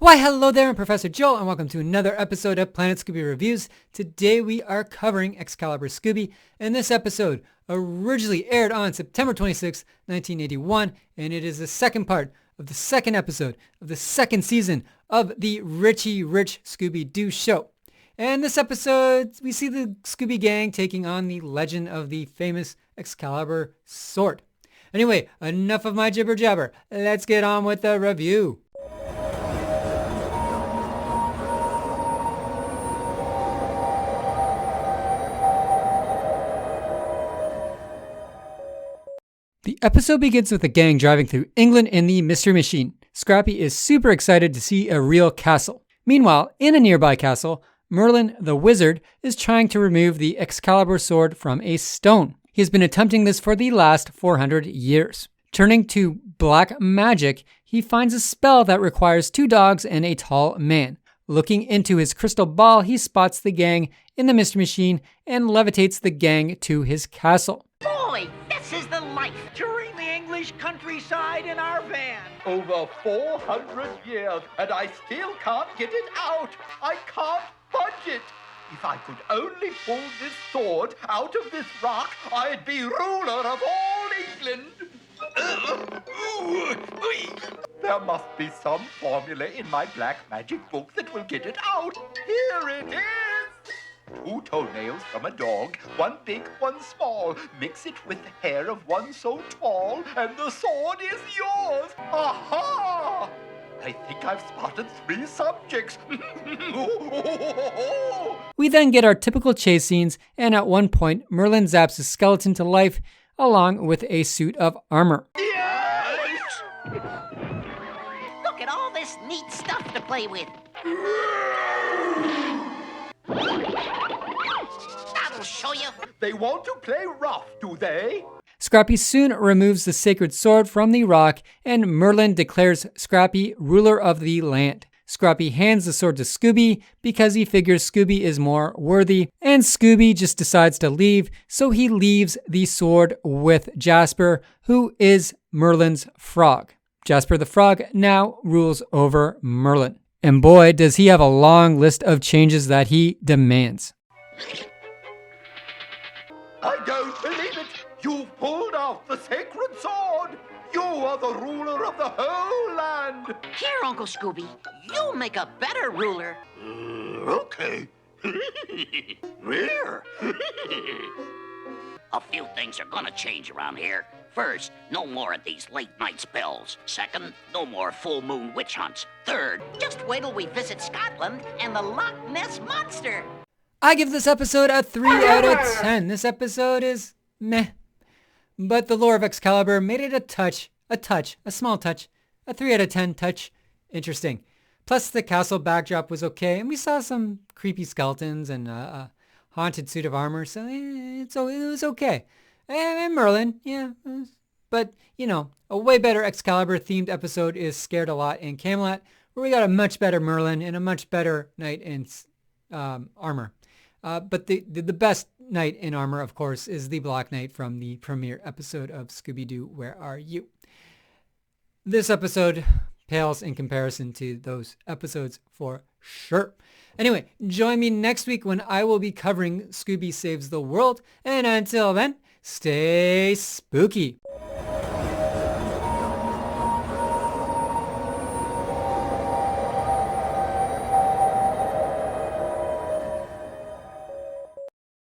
Why, hello there, I'm Professor Joe, and welcome to another episode of Planet Scooby Reviews. Today we are covering Excalibur Scooby, and this episode originally aired on September 26, 1981, and it is the second part of the second episode of the second season of the Richie Rich Scooby-Doo Show. And this episode, we see the Scooby Gang taking on the legend of the famous Excalibur sword. Anyway, enough of my jibber jabber. Let's get on with the review. The episode begins with the gang driving through England in the Mystery Machine. Scrappy is super excited to see a real castle. Meanwhile, in a nearby castle, Merlin the Wizard is trying to remove the Excalibur sword from a stone. He has been attempting this for the last 400 years. Turning to black magic, he finds a spell that requires 2 dogs and a tall man. Looking into his crystal ball, he spots the gang in the Mystery Machine and levitates the gang to his castle. Boy, this is the life. Touring the English countryside in our van. Over 400 years, and I still can't get it out. I can't budge it. If I could only pull this sword out of this rock, I'd be ruler of all England. There must be some formula in my black magic book that will get it out. Here it is. 2 toenails from a dog, 1 big, 1 small. Mix it with the hair of one so tall, and the sword is yours. Aha! I think I've spotted 3 subjects. We then get our typical chase scenes, and at one point, Merlin zaps a skeleton to life, along with a suit of armor. Yes! Look at all this neat stuff to play with. That'll show you. They want to play rough, do they? Scrappy soon removes the sacred sword from the rock, and Merlin declares Scrappy ruler of the land. Scrappy hands the sword to Scooby because he figures Scooby is more worthy, and Scooby just decides to leave, so he leaves the sword with Jasper, who is Merlin's frog. Jasper the frog now rules over Merlin. And boy, does he have a long list of changes that he demands. I don't believe it. You've pulled out the sacred sword. You are the ruler of the whole land. Here, Uncle Scooby, you'll make a better ruler. Okay. Where? A few things are gonna change around here. First, no more of these late night spells. Second, no more full moon witch hunts. Third, Just wait till we visit Scotland and the Loch Ness Monster. I give this episode a 3 out of 10. This episode is meh. But the lore of Excalibur made it a small touch, a 3 out of 10 touch, interesting. Plus the castle backdrop was okay, and we saw some creepy skeletons and a haunted suit of armor, so it was okay. And Merlin, yeah. But, a way better Excalibur themed episode is Scared a Lot in Camelot, where we got a much better Merlin and a much better knight in armor. But the best knight in armor, of course, is the Black Knight from the premiere episode of Scooby-Doo, Where Are You? This episode pales in comparison to those episodes for sure. Anyway, join me next week when I will be covering Scooby Saves the World. And until then, stay spooky.